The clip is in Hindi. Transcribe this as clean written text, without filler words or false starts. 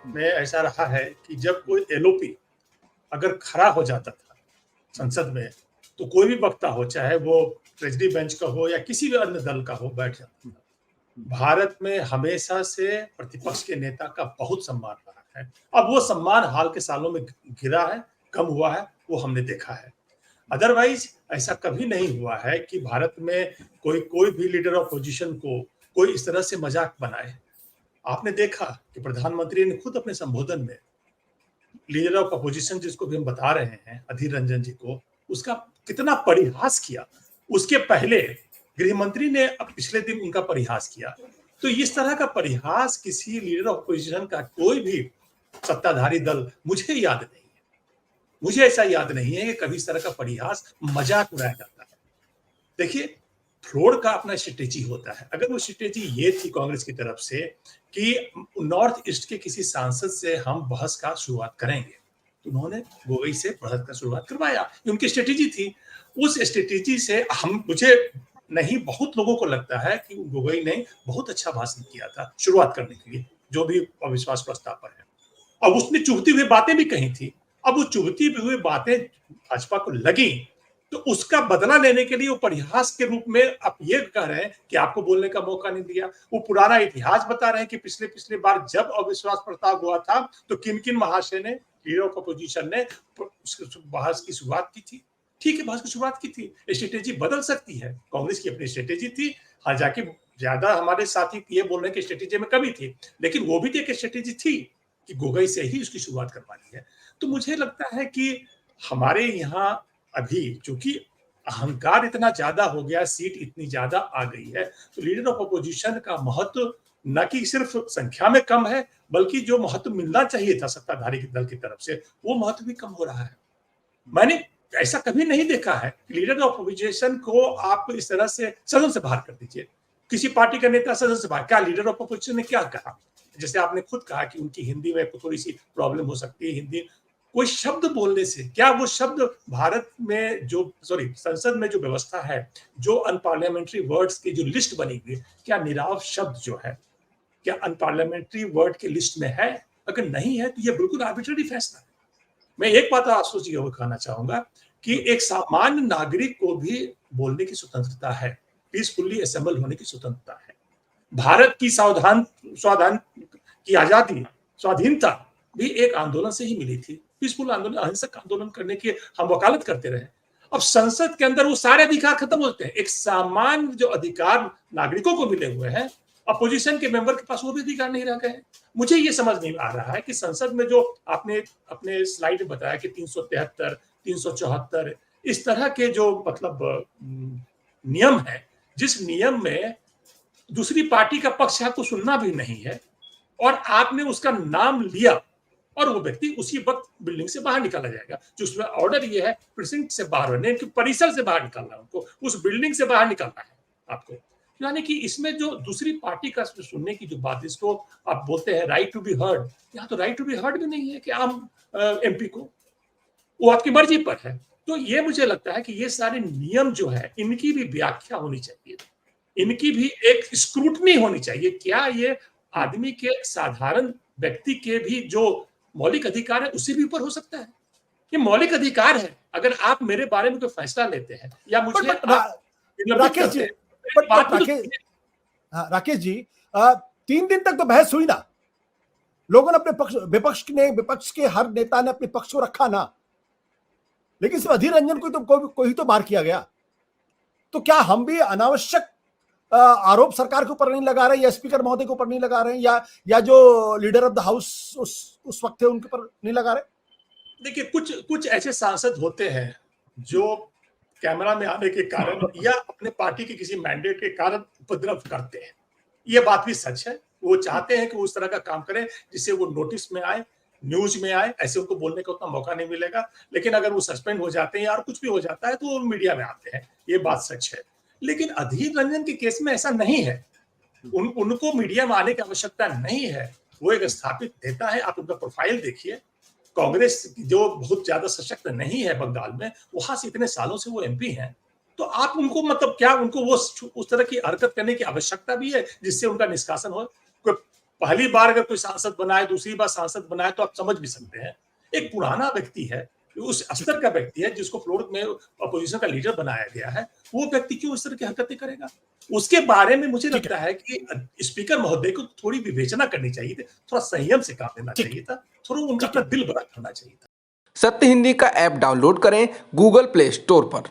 में ऐसा रहा है कि जब कोई एलओपी अगर खड़ा हो जाता था संसद में, तो कोई भी वक्ता हो, चाहे वो ट्रेजरी बेंच का हो या किसी भी अन्य दल का हो, बैठ जाता था। भारत में हमेशा से प्रतिपक्ष के नेता का बहुत सम्मान रहा है। अब वो सम्मान हाल के सालों में गिरा है, कम हुआ है, वो हमने देखा है। अदरवाइज ऐसा कभी नहीं हुआ है कि भारत में कोई कोई भी लीडर ऑफ पोजीशन को कोई इस तरह से मजाक बनाए। आपने देखा कि प्रधानमंत्री ने खुद अपने संबोधन में लीडर ऑफ अपोजिशन जिसको भी हम बता रहे हैं, अधीर रंजन जी को, उसका कितना परिहास किया। उसके पहले गृह मंत्री ने अब पिछले दिन उनका परिहास किया। तो इस तरह का परिहास किसी लीडर ऑफ अपोजिशन का कोई भी सत्ताधारी दल मुझे याद नहीं है। मुझे ऐसा याद नहीं है कि कभी इस तरह का परिहास मजाक उड़ाया जाता है। देखिए, फ्लोर का अपना स्ट्रेटेजी होता है। अगर वो स्ट्रेटेजी ये थी कांग्रेस की तरफ से कि नॉर्थ ईस्ट के किसी सांसद से हम बहस का शुरुआत करेंगे, तो उन्होंने गोगोई से बहस का शुरुआत करवाया। ये उनकी स्ट्रेटेजी थी। उस स्ट्रेटेजी से हम मुझे नहीं, बहुत लोगों को लगता है कि गोगोई ने बहुत अच्छा भाषण किया था शुरुआत करने के लिए, जो भी अविश्वास प्रस्ताव पर है। अब उसने चुभती हुई बातें भी कही थी। अब वो चुभती हुई बातें भाजपा को लगी, तो उसका बदला लेने के लिए वो परिहास के रूप में आप ये कह रहे हैं कि आपको बोलने का मौका नहीं दिया। वो पुराना इतिहास बता रहे हैं कि पिछले पिछले बार जब अविश्वास प्रस्ताव हुआ था तो किन किन महाशय ने, लीडर ऑफ अपोजिशन ने बहस की शुरुआत की थी। ठीक है, बहस की शुरुआत की थी। स्ट्रेटेजी बदल सकती है। कांग्रेस की अपनी स्ट्रेटेजी थी। हाँ, जाके ज्यादा हमारे साथी ये बोल रहे हैं कि स्ट्रेटेजी में कमी थी, लेकिन वो भी एक स्ट्रेटेजी थी कि गोगोई से ही उसकी शुरुआत करवानी है। तो मुझे लगता है कि हमारे यहाँ अभी चूंकि अहंकार इतना ज्यादा हो गया, सीट इतनी ज्यादा आ गई है, तो लीडर ऑफ अपोजिशन का महत्व न कि सिर्फ संख्या में कम है, बल्कि जो महत्व मिलना चाहिए था सत्ताधारी दल की तरफ से, वो महत्व भी कम हो रहा है। मैंने ऐसा कभी नहीं देखा है कि लीडर ऑफ अपोजिशन को आप इस तरह से सदन से बाहर कर दीजिए। किसी पार्टी का नेता सदन से बाहर, क्या लीडर ऑफ अपोजिशन ने क्या कहा? जैसे आपने खुद कहा कि उनकी हिंदी में थोड़ी सी प्रॉब्लम हो सकती है, हिंदी कोई शब्द बोलने से क्या वो शब्द भारत में जो संसद में जो व्यवस्था है, जो अनपार्लियामेंट्री वर्ड्स की जो लिस्ट बनी हुई है, क्या नीरव शब्द जो है क्या अनपार्लियामेंट्री वर्ड की लिस्ट में है? अगर नहीं है तो ये बिल्कुल आर्बिट्ररी फैसला है। मैं एक बात आशुतोष जी को कहना चाहूंगा कि एक सामान्य नागरिक को भी बोलने की स्वतंत्रता है, पीसफुली असेंबल होने की स्वतंत्रता है। भारत की स्वाधान की आजादी, स्वाधीनता भी एक आंदोलन से ही मिली थी। पीसफुल आंदोलन, अहिंसक आंदोलन करने की हम वकालत करते रहे। अब संसद के अंदर वो सारे अधिकार खत्म होते हैं। एक सामान्य जो अधिकार नागरिकों को मिले हुए हैं, अपोजिशन के मेंबर के पास वो भी अधिकार नहीं रह गए। मुझे ये समझ नहीं आ रहा है कि संसद में जो आपने अपने स्लाइड में बताया कि 373, 374 इस तरह के जो मतलब नियम है, जिस नियम में दूसरी पार्टी का पक्ष आपको सुनना भी नहीं है और आपने उसका नाम लिया और वो व्यक्ति उसी वक्त बिल्डिंग से बाहर निकाला जाएगा। जो उसमें ऑर्डर ये है, प्रिसिंक्ट से बाहर होने, परिसर से बाहर निकालना है उनको, उस बिल्डिंग से बाहर निकालना है आपको। यानी कि इसमें जो दूसरी पार्टी का सुनने की जो बात, इसको आप बोलते हैं राइट टू बी हर्ड, यहाँ तो राइट टू बी हर्ड भी नहीं है कि आम एमपी को, वो आपकी मर्जी पर है। तो ये मुझे लगता है कि ये सारे नियम जो है इनकी भी व्याख्या होनी चाहिए, इनकी भी एक स्क्रूटनी होनी चाहिए। क्या ये आदमी के, साधारण व्यक्ति के भी जो मौलिक अधिकार है उससे भी ऊपर हो सकता है? ये मौलिक अधिकार है। अगर आप मेरे बारे में कोई फैसला लेते हैं या मुझे राकेश जी, राकेश जी, 3 दिन तक तो बहस हुई ना, लोगों ने अपने विपक्ष के हर नेता ने अपने पक्ष को रखा ना, लेकिन सिर्फ अधीर रंजन को तो कोई तो बाहर किया गया। तो क्या हम भी अनावश्यक आरोप सरकार के ऊपर नहीं लगा रहे, या स्पीकर महोदय के ऊपर नहीं लगा रहे हैं, या जो लीडर ऑफ द हाउस उस वक्त थे उनके ऊपर नहीं लगा रहे? देखिए, कुछ ऐसे सांसद होते हैं जो कैमरा में आने के कारण या अपने पार्टी के किसी मैंडेट के कारण उपद्रव करते हैं। ये बात भी सच है। वो चाहते हैं कि वो उस तरह का काम करें जिससे वो नोटिस में आए, न्यूज में आए। ऐसे उनको बोलने का उतना मौका नहीं मिलेगा, लेकिन अगर वो सस्पेंड हो जाते हैं या कुछ भी हो जाता है तो वो मीडिया में आते हैं। ये बात सच है। लेकिन अधीर रंजन के केस में ऐसा नहीं है। उनको मीडिया में आने की आवश्यकता नहीं है। वो एक स्थापित नेता है। आप उनका प्रोफाइल देखिए। कांग्रेस जो बहुत ज्यादा सशक्त नहीं है बंगाल में, वहां से इतने सालों से वो एमपी हैं। तो आप उनको मतलब क्या उनको वो उस तरह की हरकत करने की आवश्यकता भी है जिससे उनका निष्कासन हो? पहली बार अगर कोई सांसद बनाए, दूसरी बार सांसद बनाए तो आप समझ भी सकते हैं। एक पुराना व्यक्ति है, उस स्तर का व्यक्ति है जिसको फ्लोर में अपोजिशन का लीडर बनाया गया है, वो व्यक्ति क्यों इस तरह की हरकतें करेगा? उसके बारे में मुझे लगता है कि स्पीकर महोदय को थोड़ी विवेचना करनी चाहिए थी, थोड़ा संयम से काम लेना चाहिए था, थोड़ा उनका अपना दिल बड़ा करना चाहिए था। सत्य हिंदी का ऐप डाउनलोड करें गूगल प्ले स्टोर पर।